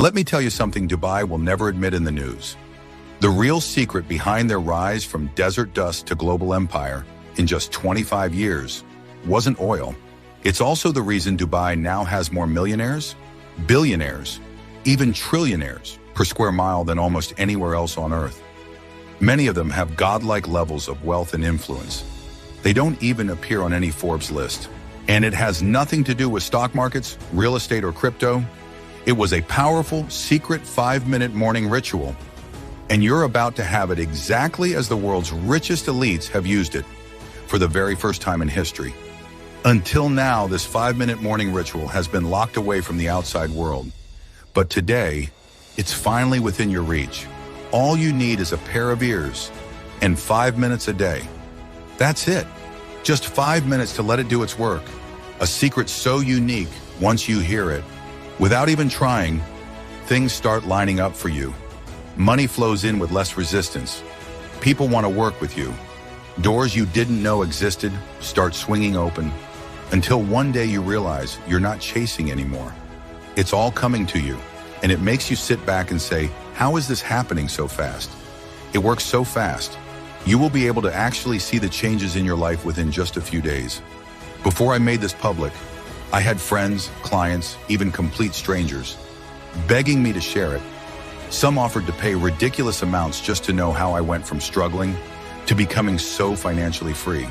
Let me tell you something Dubai will never admit in the news. The real secret behind their rise from desert dust to global empire in just 25 years wasn't oil. It's also the reason Dubai now has more millionaires, billionaires, even trillionaires per square mile than almost anywhere else on Earth. Many of them have godlike levels of wealth and influence. They don't even appear on any Forbes list. And it has nothing to do with stock markets, real estate, or crypto. It was a powerful, secret 5-minute morning ritual. And you're about to have it exactly as the world's richest elites have used it for the very first time in history. Until now, this 5-minute morning ritual has been locked away from the outside world. But today, it's finally within your reach. All you need is a pair of ears and 5 minutes a day. That's it. Just 5 minutes to let it do its work. A secret so unique, once you hear it, without even trying, things start lining up for you. Money flows in with less resistance. People want to work with you. Doors you didn't know existed start swinging open until one day you realize you're not chasing anymore. It's all coming to you, and it makes you sit back and say, how is this happening so fast? It works so fast. You will be able to actually see the changes in your life within just a few days. Before I made this public, I had friends, clients, even complete strangers, begging me to share it. Some offered to pay ridiculous amounts just to know how I went from struggling to becoming so financially free.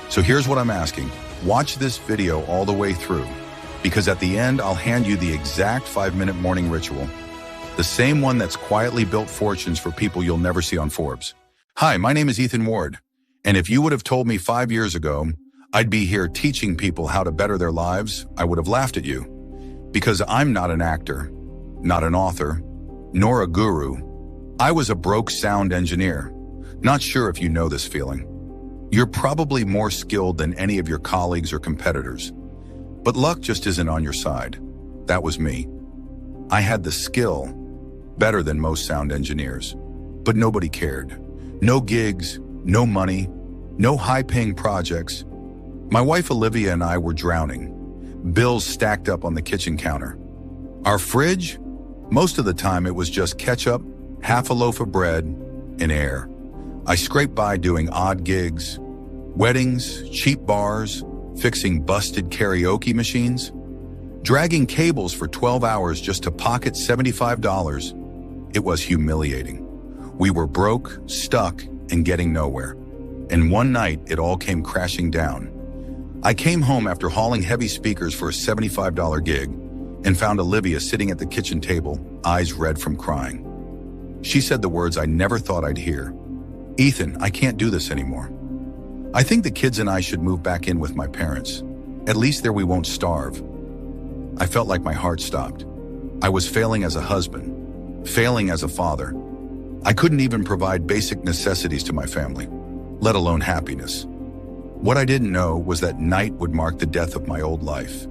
So here's what I'm asking. Watch this video all the way through, because at the end, I'll hand you the exact 5-minute morning ritual, the same one that's quietly built fortunes for people you'll never see on Forbes. Hi, my name is Ethan Ward, and if you would have told me 5 years ago I'd be here teaching people how to better their lives, I would have laughed at you. Because I'm not an actor, not an author, nor a guru. I was a broke sound engineer. Not sure if you know this feeling. You're probably more skilled than any of your colleagues or competitors. But luck just isn't on your side. That was me. I had the skill, better than most sound engineers. But nobody cared. No gigs, no money, no high-paying projects. My wife Olivia and I were drowning. Bills stacked up on the kitchen counter. Our fridge? Most of the time it was just ketchup, half a loaf of bread, and air. I scraped by doing odd gigs, weddings, cheap bars, fixing busted karaoke machines, dragging cables for 12 hours just to pocket $75. It was humiliating. We were broke, stuck, and getting nowhere. And one night, it all came crashing down. I came home after hauling heavy speakers for a $75 gig and found Olivia sitting at the kitchen table, eyes red from crying. She said the words I never thought I'd hear. Ethan, I can't do this anymore. I think the kids and I should move back in with my parents. At least there we won't starve. I felt like my heart stopped. I was failing as a husband, failing as a father. I couldn't even provide basic necessities to my family, let alone happiness. What I didn't know was that night would mark the death of my old life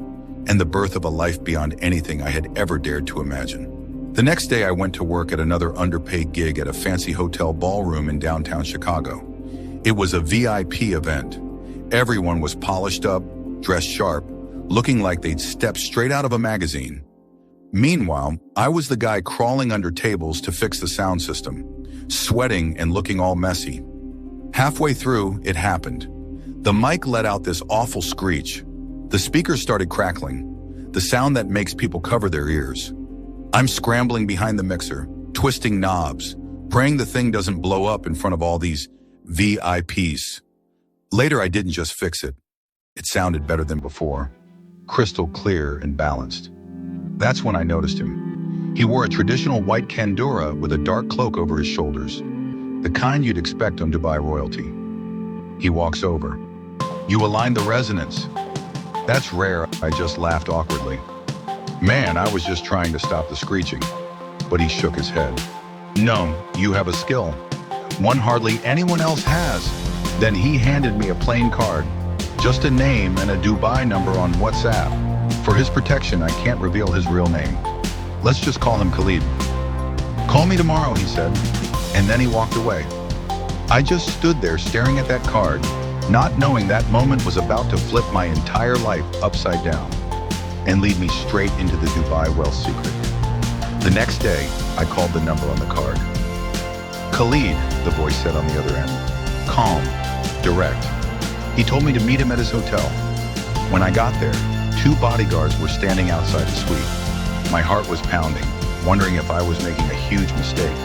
and the birth of a life beyond anything I had ever dared to imagine. The next day, I went to work at another underpaid gig at a fancy hotel ballroom in downtown Chicago. It was a VIP event. Everyone was polished up, dressed sharp, looking like they'd stepped straight out of a magazine. Meanwhile, I was the guy crawling under tables to fix the sound system, sweating and looking all messy. Halfway through, it happened. The mic let out this awful screech. The speakers started crackling, the sound that makes people cover their ears. I'm scrambling behind the mixer, twisting knobs, praying the thing doesn't blow up in front of all these VIPs. Later, I didn't just fix it. It sounded better than before, crystal clear and balanced. That's when I noticed him. He wore a traditional white kandura with a dark cloak over his shoulders, the kind you'd expect on Dubai royalty. He walks over. You aligned the resonance. That's rare, I just laughed awkwardly. Man, I was just trying to stop the screeching. But he shook his head. No, you have a skill. One hardly anyone else has. Then he handed me a plain card, just a name and a Dubai number on WhatsApp. For his protection, I can't reveal his real name. Let's just call him Khalid. Call me tomorrow, he said, and then he walked away. I just stood there staring at that card, not knowing that moment was about to flip my entire life upside down and lead me straight into the Dubai wealth secret. The next day, I called the number on the card. Khalid, the voice said on the other end. Calm, direct. He told me to meet him at his hotel. When I got there, 2 bodyguards were standing outside the suite. My heart was pounding, wondering if I was making a huge mistake.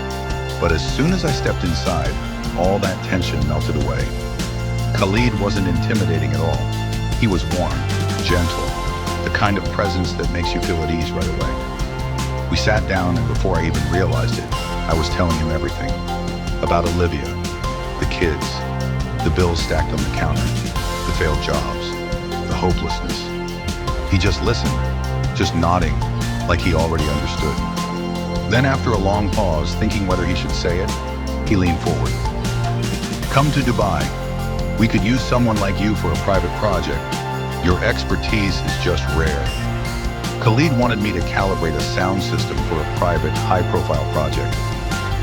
But as soon as I stepped inside, all that tension melted away. Khalid wasn't intimidating at all. He was warm, gentle, the kind of presence that makes you feel at ease right away. We sat down, and before I even realized it, I was telling him everything. About Olivia, the kids, the bills stacked on the counter, the failed jobs, the hopelessness. He just listened, just nodding, like he already understood. Then after a long pause, thinking whether he should say it, he leaned forward. Come to Dubai. We could use someone like you for a private project. Your expertise is just rare. Khalid wanted me to calibrate a sound system for a private, high-profile project.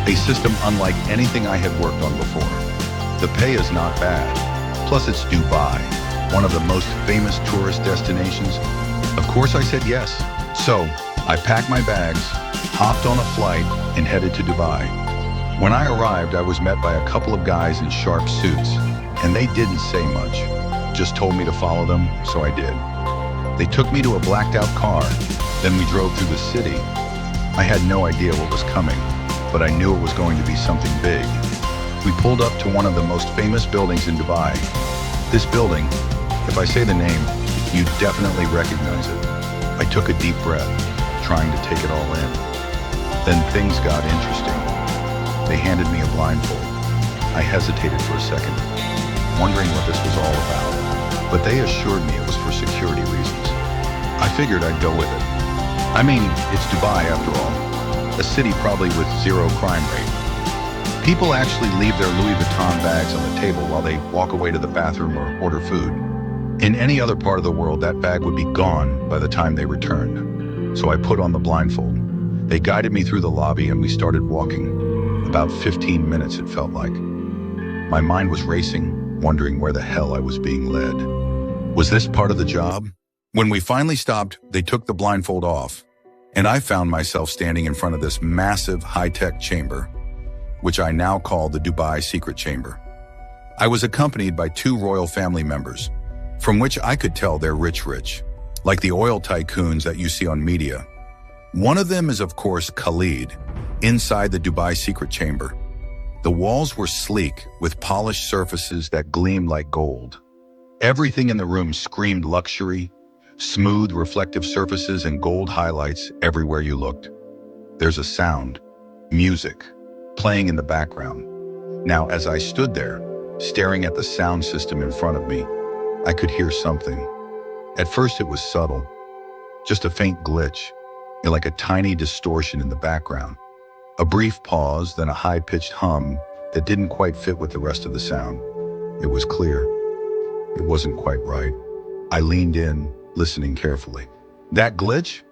A system unlike anything I had worked on before. The pay is not bad. Plus it's Dubai, one of the most famous tourist destinations. Of course I said yes. So I packed my bags, hopped on a flight, and headed to Dubai. When I arrived, I was met by a couple of guys in sharp suits, and they didn't say much. Just told me to follow them, so I did. They took me to a blacked-out car, then we drove through the city. I had no idea what was coming, but I knew it was going to be something big. We pulled up to one of the most famous buildings in Dubai. This building, if I say the name, you definitely recognize it. I took a deep breath, trying to take it all in. Then things got interesting. They handed me a blindfold. I hesitated for a second, wondering what this was all about, but they assured me it was for security reasons. I figured I'd go with it. I mean, it's Dubai after all, a city probably with 0 crime rate. People actually leave their Louis Vuitton bags on the table while they walk away to the bathroom or order food. In any other part of the world, that bag would be gone by the time they returned. So I put on the blindfold. They guided me through the lobby and we started walking. About 15 minutes, it felt like. My mind was racing, wondering where the hell I was being led. Was this part of the job? When we finally stopped, they took the blindfold off, and I found myself standing in front of this massive high-tech chamber, which I now call the Dubai Secret Chamber. I was accompanied by 2 royal family members, from which I could tell they're rich, like the oil tycoons that you see on media. One of them is, of course, Khalid, inside the Dubai Secret Chamber. The walls were sleek, with polished surfaces that gleamed like gold. Everything in the room screamed luxury, smooth, reflective surfaces and gold highlights everywhere you looked. There's a sound, music, playing in the background. Now, as I stood there, staring at the sound system in front of me, I could hear something. At first it was subtle, just a faint glitch, like a tiny distortion in the background. A brief pause, then a high-pitched hum that didn't quite fit with the rest of the sound. It was clear. It wasn't quite right. I leaned in, listening carefully. That glitch?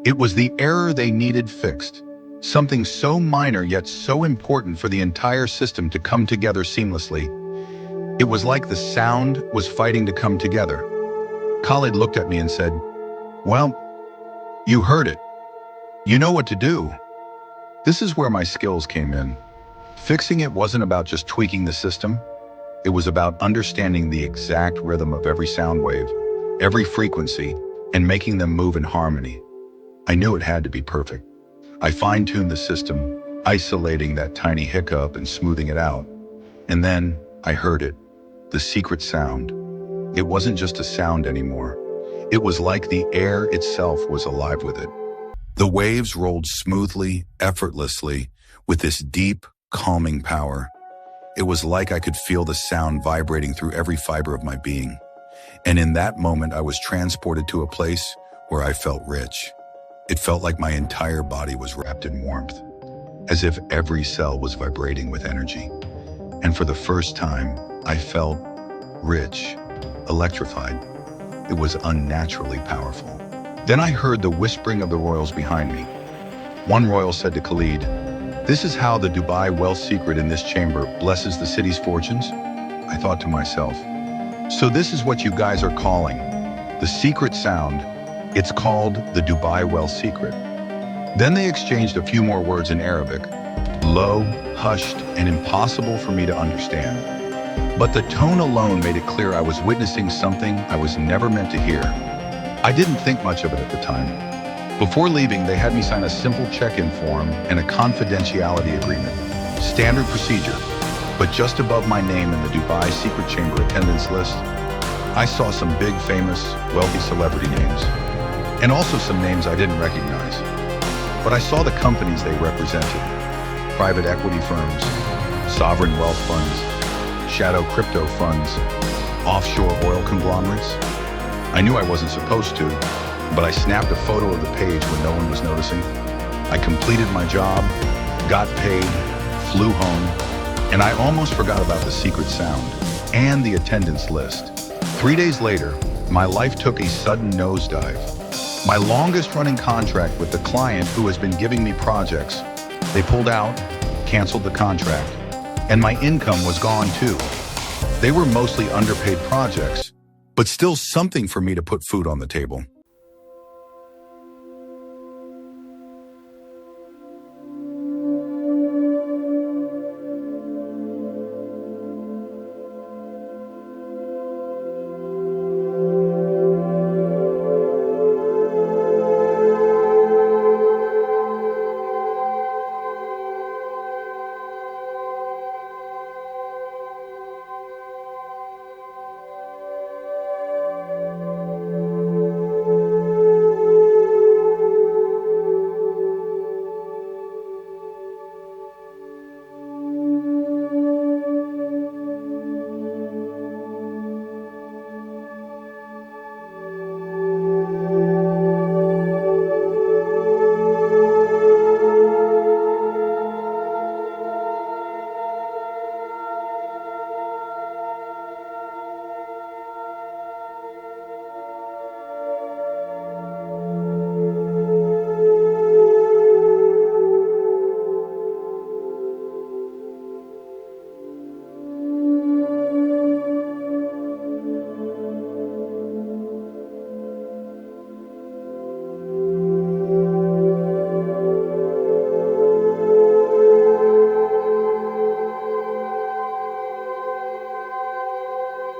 It was the error they needed fixed. Something so minor yet so important for the entire system to come together seamlessly. It was like the sound was fighting to come together. Khalid looked at me and said, "Well, you heard it. You know what to do." This is where my skills came in. Fixing it wasn't about just tweaking the system. It was about understanding the exact rhythm of every sound wave, every frequency, and making them move in harmony. I knew it had to be perfect. I fine-tuned the system, isolating that tiny hiccup and smoothing it out. And then I heard it, the secret sound. It wasn't just a sound anymore. It was like the air itself was alive with it. The waves rolled smoothly, effortlessly, with this deep, calming power. It was like I could feel the sound vibrating through every fiber of my being. And in that moment, I was transported to a place where I felt rich. It felt like my entire body was wrapped in warmth, as if every cell was vibrating with energy. And for the first time, I felt rich, electrified. It was unnaturally powerful. Then I heard the whispering of the royals behind me. One royal said to Khalid, "This is how the Dubai wealth secret in this chamber blesses the city's fortunes." I thought to myself, so this is what you guys are calling the secret sound. It's called the Dubai wealth secret. Then they exchanged a few more words in Arabic, low, hushed, and impossible for me to understand. But the tone alone made it clear I was witnessing something I was never meant to hear. I didn't think much of it at the time. Before leaving, they had me sign a simple check-in form and a confidentiality agreement. Standard procedure. But just above my name in the Dubai Secret Chamber attendance list, I saw some big, famous, wealthy celebrity names, and also some names I didn't recognize. But I saw the companies they represented: private equity firms, sovereign wealth funds, shadow crypto funds, offshore oil conglomerates. I knew I wasn't supposed to, but I snapped a photo of the page when no one was noticing. I completed my job, got paid, flew home, and I almost forgot about the secret sound and the attendance list. 3 days later, my life took a sudden nosedive. My longest-running contract with the client who has been giving me projects, they pulled out, canceled the contract, and my income was gone too. They were mostly underpaid projects, but still something for me to put food on the table.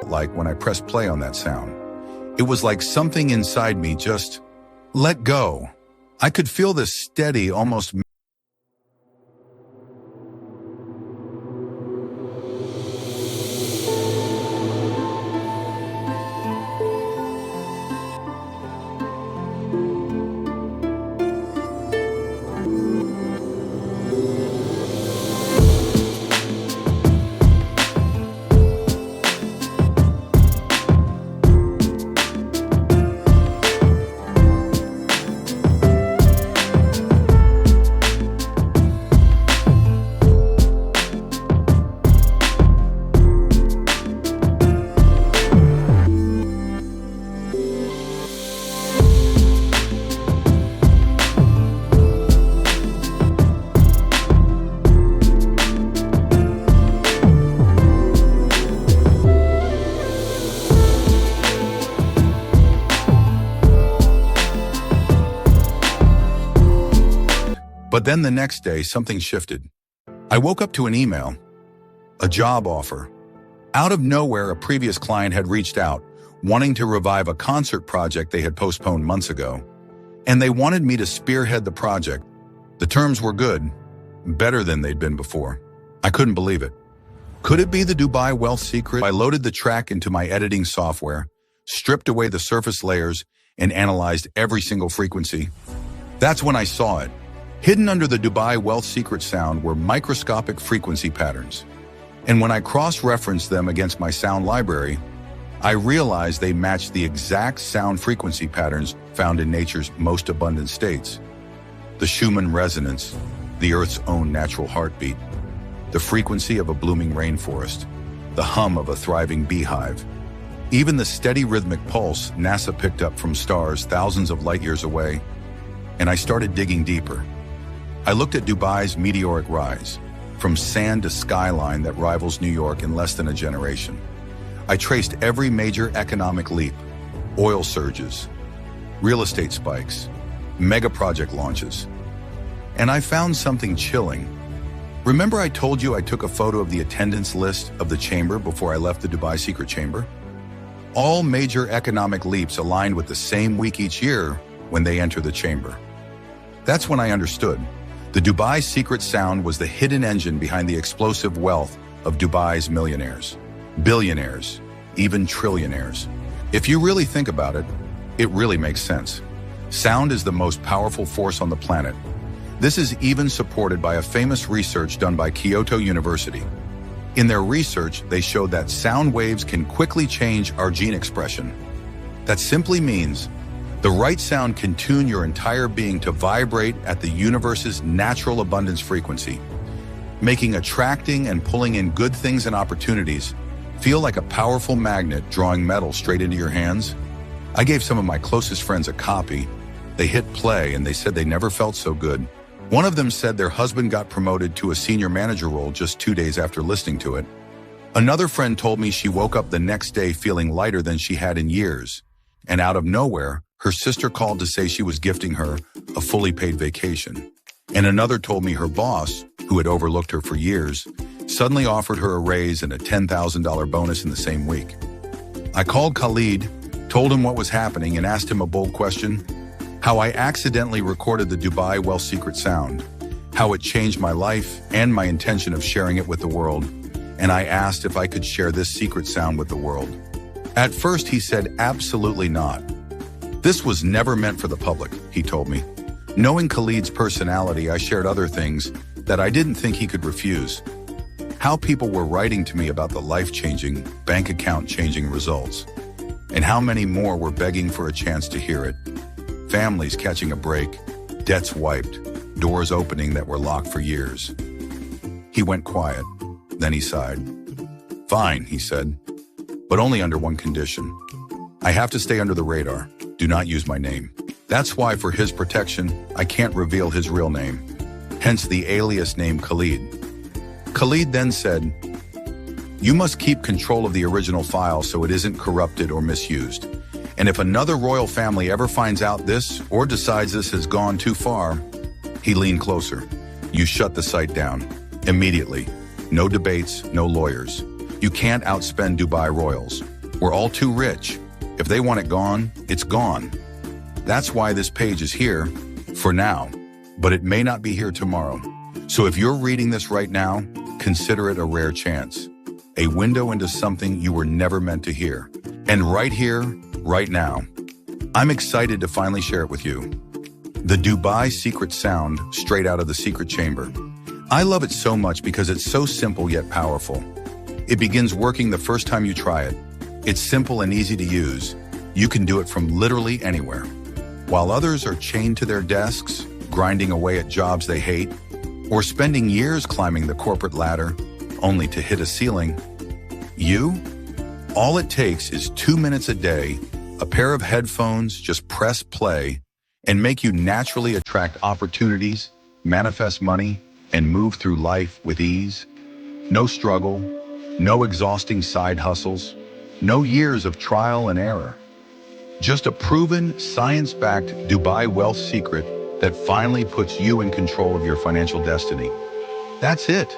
Like when I pressed play on that sound. It was like something inside me just let go. I could feel this steady, almost But then the next day, something shifted. I woke up to an email, a job offer. Out of nowhere, a previous client had reached out, wanting to revive a concert project they had postponed months ago. And they wanted me to spearhead the project. The terms were good, better than they'd been before. I couldn't believe it. Could it be the Dubai Wealth Secret? I loaded the track into my editing software, stripped away the surface layers, and analyzed every single frequency. That's when I saw it. Hidden under the Dubai Wealth Secret sound were microscopic frequency patterns. And when I cross-referenced them against my sound library, I realized they matched the exact sound frequency patterns found in nature's most abundant states. The Schumann resonance, the Earth's own natural heartbeat, the frequency of a blooming rainforest, the hum of a thriving beehive, even the steady rhythmic pulse NASA picked up from stars thousands of light years away. And I started digging deeper. I looked at Dubai's meteoric rise, from sand to skyline that rivals New York in less than a generation. I traced every major economic leap: oil surges, real estate spikes, mega project launches, And I found something chilling. Remember I told you I took a photo of the attendance list of the chamber before I left the Dubai Secret Chamber? All major economic leaps aligned with the same week each year when they enter the chamber. That's when I understood. The Dubai Secret Sound was the hidden engine behind the explosive wealth of Dubai's millionaires, billionaires, even trillionaires. If you really think about it, it really makes sense. Sound is the most powerful force on the planet. This is even supported by a famous research done by Kyoto University. In their research, they showed that sound waves can quickly change our gene expression. That simply means the right sound can tune your entire being to vibrate at the universe's natural abundance frequency, making attracting and pulling in good things and opportunities feel like a powerful magnet drawing metal straight into your hands. I gave some of my closest friends a copy. They hit play and they said they never felt so good. One of them said their husband got promoted to a senior manager role just 2 days after listening to it. Another friend told me she woke up the next day feeling lighter than she had in years. And out of nowhere, her sister called to say she was gifting her a fully paid vacation. And another told me her boss, who had overlooked her for years, suddenly offered her a raise and a $10,000 bonus in the same week. I called Khalid, told him what was happening, and asked him a bold question: how I accidentally recorded the Dubai Wealth Secret Sound, how it changed my life and my intention of sharing it with the world, and I asked if I could share this secret sound with the world. At first he said absolutely not. This was never meant for the public, he told me. Knowing Khalid's personality, I shared other things that I didn't think he could refuse. How people were writing to me about the life-changing, bank account-changing results, and how many more were begging for a chance to hear it. Families catching a break, debts wiped, doors opening that were locked for years. He went quiet, then he sighed. Fine, he said, but only under one condition. I have to stay under the radar. Do not use my name. That's why, for his protection, I can't reveal his real name, hence the alias name Khalid. Khalid then said, you must keep control of the original file so it isn't corrupted or misused. And if another royal family ever finds out this or decides this has gone too far, he leaned closer. You shut the site down. Immediately. No debates, no lawyers. You can't outspend Dubai royals. We're all too rich. If they want it gone, it's gone. That's why this page is here, for now, but it may not be here tomorrow. So if you're reading this right now, consider it a rare chance. A window into something you were never meant to hear. And right here, right now, I'm excited to finally share it with you. The Dubai Secret Sound, straight out of the secret chamber. I love it so much because it's so simple yet powerful. It begins working the first time you try it. It's simple and easy to use. You can do it from literally anywhere. While others are chained to their desks, grinding away at jobs they hate, or spending years climbing the corporate ladder, only to hit a ceiling, all it takes is 2 minutes a day, a pair of headphones, just press play, and make you naturally attract opportunities, manifest money, and move through life with ease. No struggle, no exhausting side hustles, no years of trial and error. Just a proven, science-backed Dubai wealth secret that finally puts you in control of your financial destiny. That's it.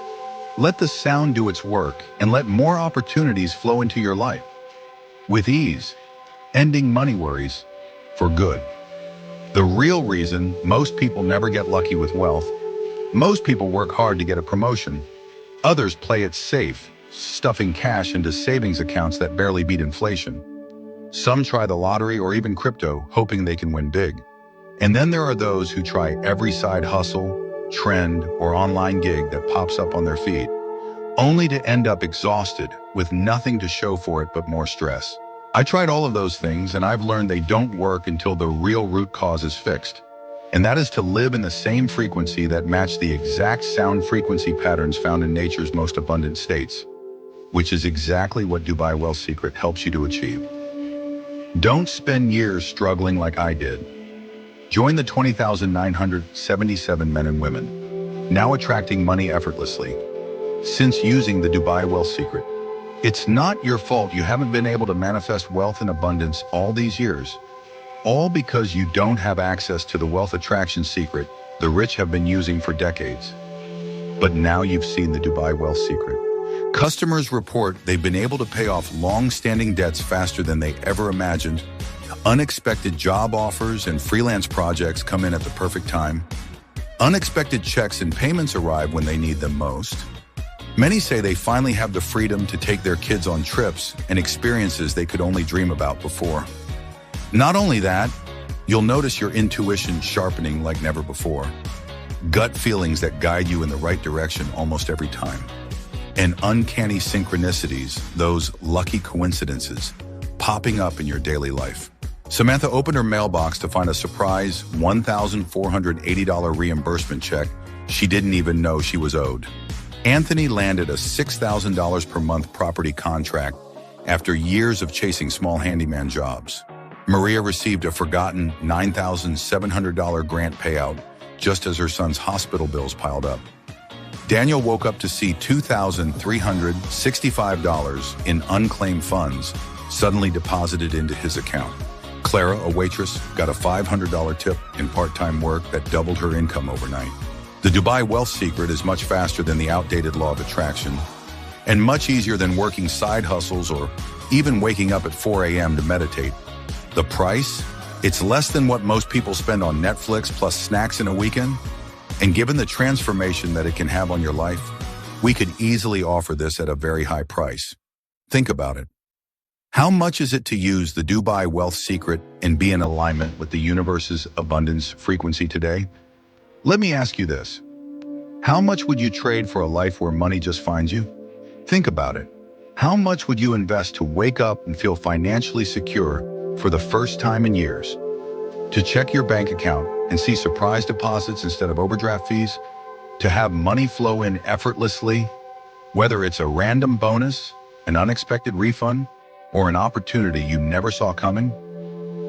Let the sound do its work and let more opportunities flow into your life. With ease, ending money worries for good. The real reason most people never get lucky with wealth: most people work hard to get a promotion. Others play it safe, stuffing cash into savings accounts that barely beat inflation. Some try the lottery or even crypto, hoping they can win big. And then there are those who try every side hustle, trend, or online gig that pops up on their feed, only to end up exhausted with nothing to show for it but more stress. I tried all of those things, and I've learned they don't work until the real root cause is fixed. And that is to live in the same frequency that match the exact sound frequency patterns found in nature's most abundant states, which is exactly what Dubai Wealth Secret helps you to achieve. Don't spend years struggling like I did. Join the 20,977 men and women, now attracting money effortlessly, since using the Dubai Wealth Secret. It's not your fault you haven't been able to manifest wealth in abundance all these years, all because you don't have access to the wealth attraction secret the rich have been using for decades. But now you've seen the Dubai wealth secret. Customers report they've been able to pay off long-standing debts faster than they ever imagined. Unexpected job offers and freelance projects come in at the perfect time. Unexpected checks and payments arrive when they need them most. Many say they finally have the freedom to take their kids on trips and experiences they could only dream about before. Not only that, you'll notice your intuition sharpening like never before. Gut feelings that guide you in the right direction almost every time. And uncanny synchronicities, those lucky coincidences, popping up in your daily life. Samantha opened her mailbox to find a surprise $1,480 reimbursement check she didn't even know she was owed. Anthony landed a $6,000 per month property contract after years of chasing small handyman jobs. Maria received a forgotten $9,700 grant payout just as her son's hospital bills piled up. Daniel woke up to see $2,365 in unclaimed funds suddenly deposited into his account. Clara, a waitress, got a $500 tip in part-time work that doubled her income overnight. The Dubai wealth secret is much faster than the outdated law of attraction, and much easier than working side hustles or even waking up at 4 a.m. to meditate. The price? It's less than what most people spend on Netflix plus snacks in a weekend. And given the transformation that it can have on your life, we could easily offer this at a very high price. Think about it. How much is it to use the Dubai wealth secret and be in alignment with the universe's abundance frequency today? Let me ask you this. How much would you trade for a life where money just finds you? Think about it. How much would you invest to wake up and feel financially secure for the first time in years? To check your bank account and see surprise deposits instead of overdraft fees? To have money flow in effortlessly, whether it's a random bonus, an unexpected refund, or an opportunity you never saw coming?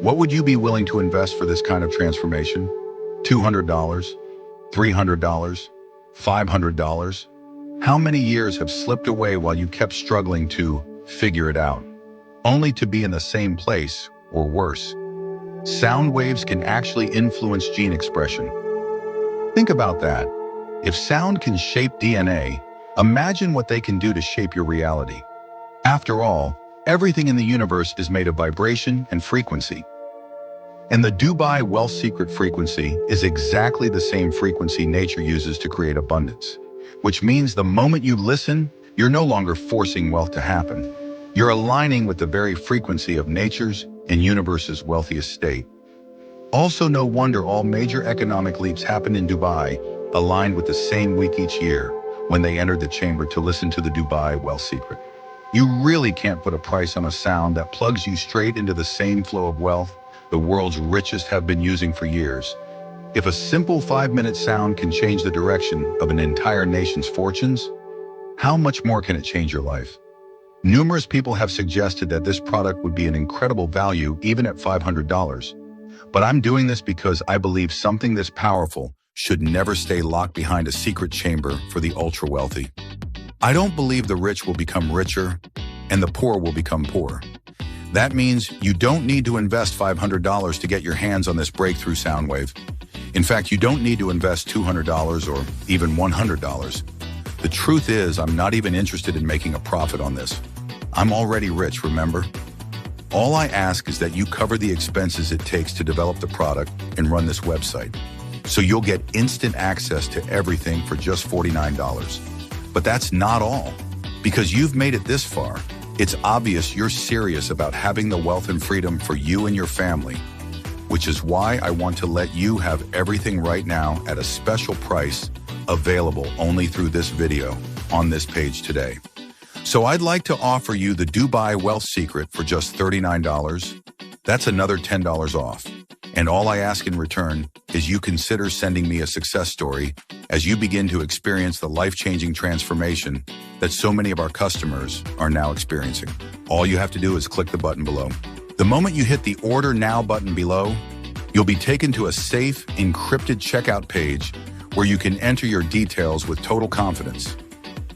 What would you be willing to invest for this kind of transformation? $200? $300? $500? How many years have slipped away while you kept struggling to figure it out, only to be in the same place or worse? Sound waves can actually influence gene expression. Think about that. If sound can shape DNA, imagine what they can do to shape your reality. After all, everything in the universe is made of vibration and frequency. And the Dubai wealth secret frequency is exactly the same frequency nature uses to create abundance, which means the moment you listen, you're no longer forcing wealth to happen. You're aligning with the very frequency of nature's and universe's wealthiest state. Also, no wonder all major economic leaps happened in Dubai, aligned with the same week each year when they entered the chamber to listen to the Dubai wealth secret. You really can't put a price on a sound that plugs you straight into the same flow of wealth the world's richest have been using for years. If a simple 5-minute sound can change the direction of an entire nation's fortunes, how much more can it change your life? Numerous people have suggested that this product would be an incredible value even at $500. But I'm doing this because I believe something this powerful should never stay locked behind a secret chamber for the ultra-wealthy. I don't believe the rich will become richer and the poor will become poor. That means you don't need to invest $500 to get your hands on this breakthrough sound wave. In fact, you don't need to invest $200 or even $100. The truth is, I'm not even interested in making a profit on this. I'm already rich, remember? All I ask is that you cover the expenses it takes to develop the product and run this website. So you'll get instant access to everything for just $49. But that's not all. Because you've made it this far, it's obvious you're serious about having the wealth and freedom for you and your family, which is why I want to let you have everything right now at a special price available only through this video on this page today. So I'd like to offer you the Dubai Wealth Secret for just $39. That's another $10 off. And all I ask in return is you consider sending me a success story as you begin to experience the life-changing transformation that so many of our customers are now experiencing. All you have to do is click the button below. The moment you hit the Order Now button below, you'll be taken to a safe, encrypted checkout page where you can enter your details with total confidence.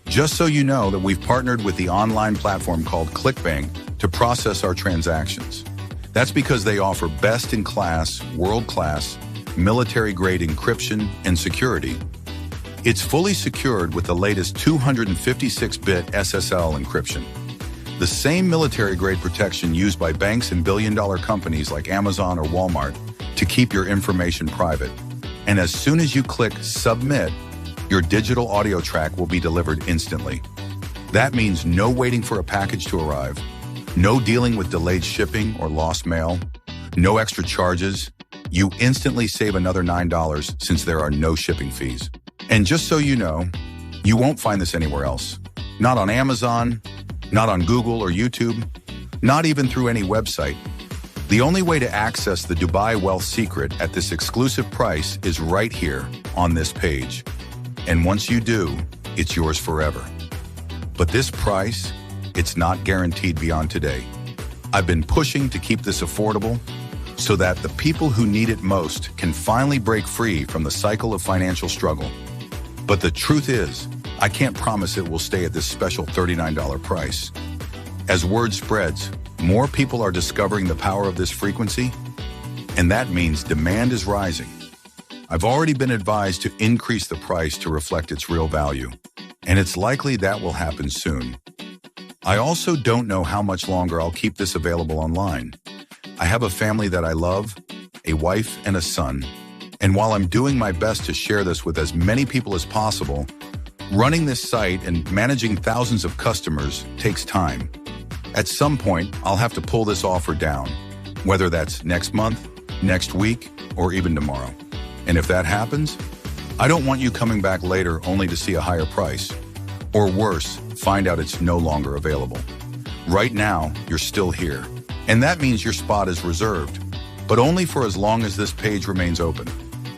Just so you know that we've partnered with the online platform called ClickBank to process our transactions. That's because they offer best-in-class, world-class, military-grade encryption, and security. It's fully secured with the latest 256-bit SSL encryption, the same military-grade protection used by banks and billion-dollar companies like Amazon or Walmart to keep your information private. And as soon as you click Submit, your digital audio track will be delivered instantly. That means no waiting for a package to arrive, no dealing with delayed shipping or lost mail, no extra charges. You instantly save another $9 since there are no shipping fees. And just so you know, you won't find this anywhere else. Not on Amazon, not on Google or YouTube, not even through any website. The only way to access the Dubai Wealth Secret at this exclusive price is right here on this page. And once you do, it's yours forever. But this price, it's not guaranteed beyond today. I've been pushing to keep this affordable so that the people who need it most can finally break free from the cycle of financial struggle. But the truth is, I can't promise it will stay at this special $39 price. As word spreads, more people are discovering the power of this frequency, and that means demand is rising. I've already been advised to increase the price to reflect its real value, and it's likely that will happen soon. I also don't know how much longer I'll keep this available online. I have a family that I love, a wife and a son, and while I'm doing my best to share this with as many people as possible, running this site and managing thousands of customers takes time. At some point, I'll have to pull this offer down, whether that's next month, next week, or even tomorrow. And if that happens, I don't want you coming back later only to see a higher price. Or worse, find out it's no longer available. Right now, you're still here. And that means your spot is reserved, but only for as long as this page remains open.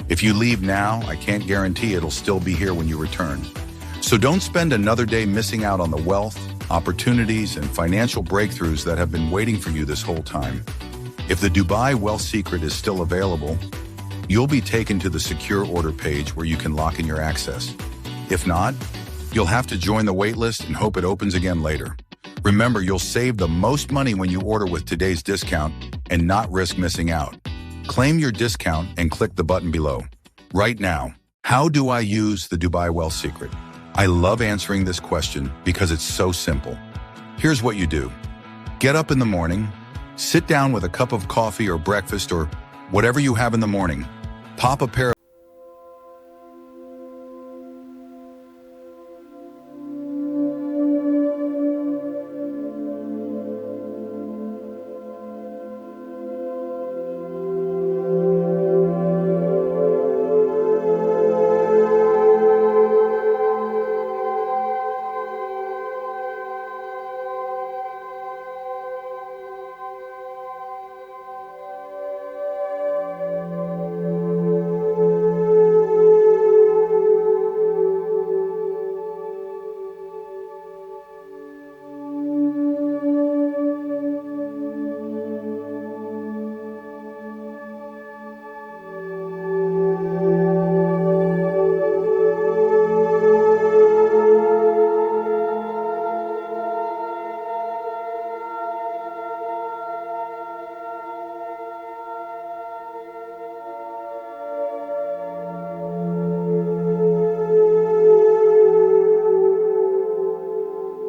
If you leave now, I can't guarantee it'll still be here when you return. So don't spend another day missing out on the wealth, opportunities, and financial breakthroughs that have been waiting for you this whole time. If the Dubai Wealth Secret is still available, you'll be taken to the secure order page where you can lock in your access. If not, you'll have to join the waitlist and hope it opens again later. Remember, you'll save the most money when you order with today's discount and not risk missing out. Claim your discount and click the button below. Right now, how do I use the Dubai Wealth Secret? I love answering this question because it's so simple. Here's what you do. Get up in the morning, sit down with a cup of coffee or breakfast or whatever you have in the morning. Pop a pair of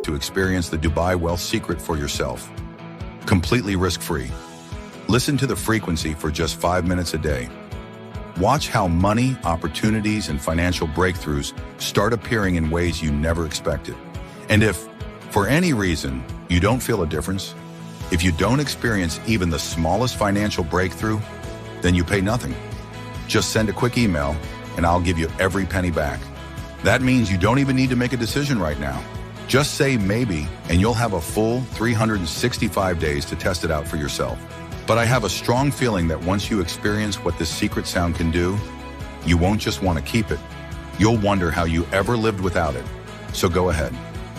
to experience the Dubai Wealth Secret for yourself. Completely risk-free. Listen to the frequency for just 5 minutes a day. Watch how money, opportunities, and financial breakthroughs start appearing in ways you never expected. And if, for any reason, you don't feel a difference, if you don't experience even the smallest financial breakthrough, then you pay nothing. Just send a quick email, and I'll give you every penny back. That means you don't even need to make a decision right now. Just say maybe, and you'll have a full 365 days to test it out for yourself. But I have a strong feeling that once you experience what this secret sound can do, you won't just want to keep it. You'll wonder how you ever lived without it. So go ahead.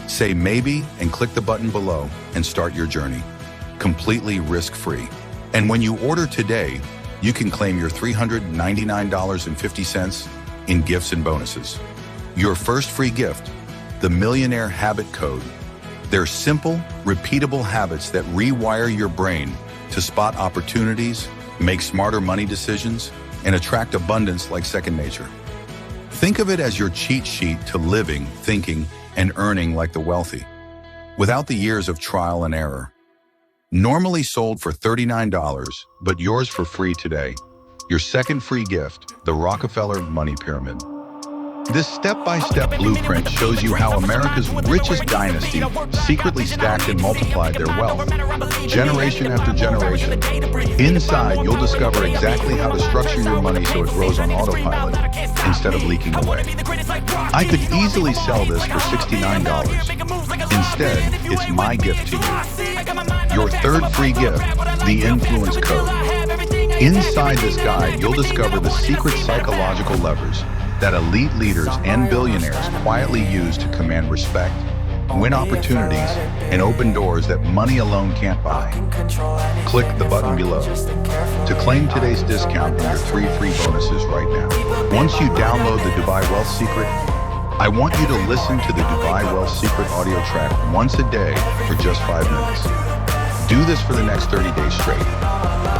Say maybe and click the button below and start your journey. Completely risk-free. And when you order today, you can claim your $399.50 in gifts and bonuses. Your first free gift, the Millionaire Habit Code. They're simple, repeatable habits that rewire your brain to spot opportunities, make smarter money decisions, and attract abundance like second nature. Think of it as your cheat sheet to living, thinking, and earning like the wealthy, without the years of trial and error. Normally sold for $39, but yours for free today. Your second free gift, the Rockefeller Money Pyramid. This step-by-step blueprint shows you how America's richest dynasty secretly stacked and multiplied their wealth, generation after generation. Inside, you'll discover exactly how to structure your money so it grows on autopilot instead of leaking away. I could easily sell this for $69. Instead, it's my gift to you. Your third free gift, the Influence Code. Inside this guide, you'll discover the secret psychological levers that elite leaders and billionaires quietly use to command respect, win opportunities, and open doors that money alone can't buy. Click the button below to claim today's discount and your 3 free bonuses right now. Once you download the Dubai Wealth Secret, I want you to listen to the Dubai Wealth Secret audio track once a day for just 5 minutes. Do this for the next 30 days straight.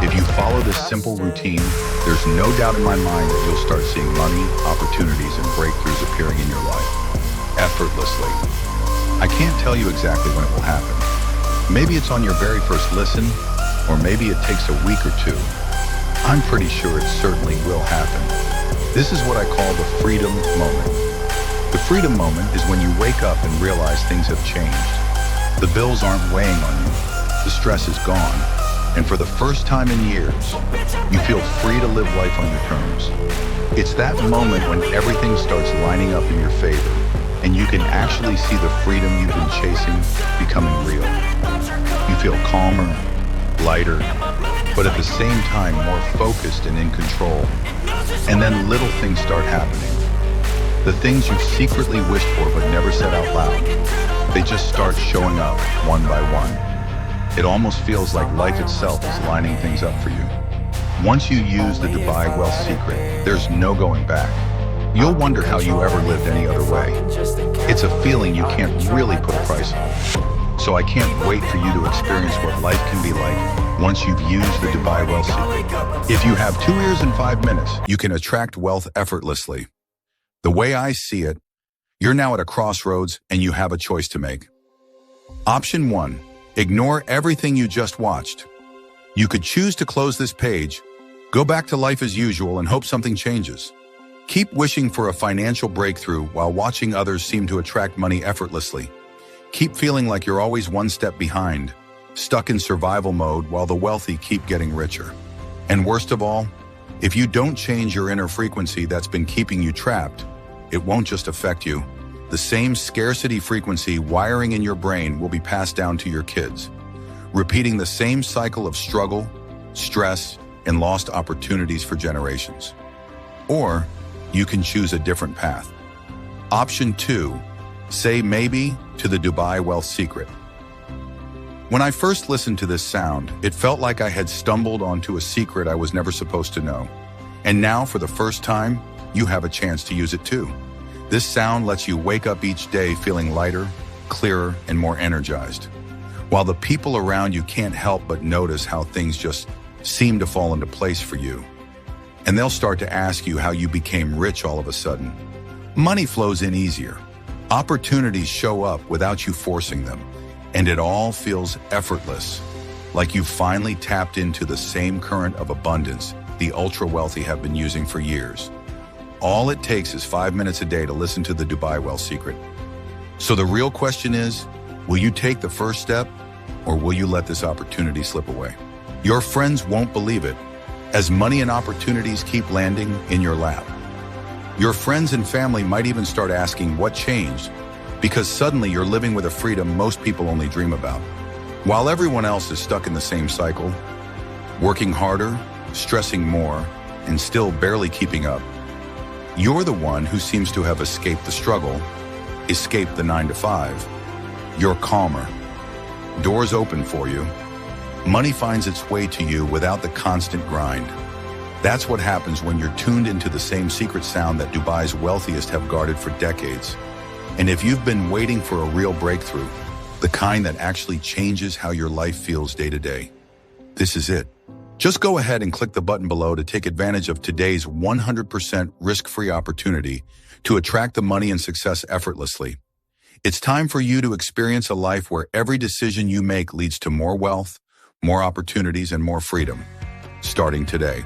If you follow this simple routine, there's no doubt in my mind that you'll start seeing money, opportunities, and breakthroughs appearing in your life, effortlessly. I can't tell you exactly when it will happen. Maybe it's on your very first listen, or maybe it takes a week or 2. I'm pretty sure it certainly will happen. This is what I call the freedom moment. The freedom moment is when you wake up and realize things have changed. The bills aren't weighing on you. The stress is gone. And for the first time in years, you feel free to live life on your terms. It's that moment when everything starts lining up in your favor, and you can actually see the freedom you've been chasing becoming real. You feel calmer, lighter, but at the same time more focused and in control. And then little things start happening. The things you secretly wished for but never said out loud, they just start showing up one by one. It almost feels like life itself is lining things up for you. Once you use the Dubai Wealth Secret, there's no going back. You'll wonder how you ever lived any other way. It's a feeling you can't really put a price on. So I can't wait for you to experience what life can be like once you've used the Dubai Wealth Secret. If you have 2 ears and 5 minutes, you can attract wealth effortlessly. The way I see it, you're now at a crossroads and you have a choice to make. Option 1. Ignore everything you just watched. You could choose to close this page, go back to life as usual and hope something changes. Keep wishing for a financial breakthrough while watching others seem to attract money effortlessly. Keep feeling like you're always one step behind, stuck in survival mode while the wealthy keep getting richer. And worst of all, if you don't change your inner frequency that's been keeping you trapped, it won't just affect you. The same scarcity frequency wiring in your brain will be passed down to your kids, repeating the same cycle of struggle, stress, and lost opportunities for generations. Or you can choose a different path. Option 2, say maybe to the Dubai Wealth Secret. When I first listened to this sound, it felt like I had stumbled onto a secret I was never supposed to know. And now, for the first time, you have a chance to use it too. This sound lets you wake up each day feeling lighter, clearer, and more energized, while the people around you can't help but notice how things just seem to fall into place for you. And they'll start to ask you how you became rich all of a sudden. Money flows in easier. Opportunities show up without you forcing them, and it all feels effortless, like you've finally tapped into the same current of abundance the ultra-wealthy have been using for years. All it takes is 5 minutes a day to listen to the Dubai Wealth Secret. So the real question is, will you take the first step, or will you let this opportunity slip away? Your friends won't believe it, as money and opportunities keep landing in your lap. Your friends and family might even start asking what changed, because suddenly you're living with a freedom most people only dream about. While everyone else is stuck in the same cycle, working harder, stressing more, and still barely keeping up, you're the one who seems to have escaped the struggle, escaped the 9 to 5. You're calmer. Doors open for you. Money finds its way to you without the constant grind. That's what happens when you're tuned into the same secret sound that Dubai's wealthiest have guarded for decades. And if you've been waiting for a real breakthrough, the kind that actually changes how your life feels day to day, this is it. Just go ahead and click the button below to take advantage of today's 100% risk-free opportunity to attract the money and success effortlessly. It's time for you to experience a life where every decision you make leads to more wealth, more opportunities, and more freedom. Starting today.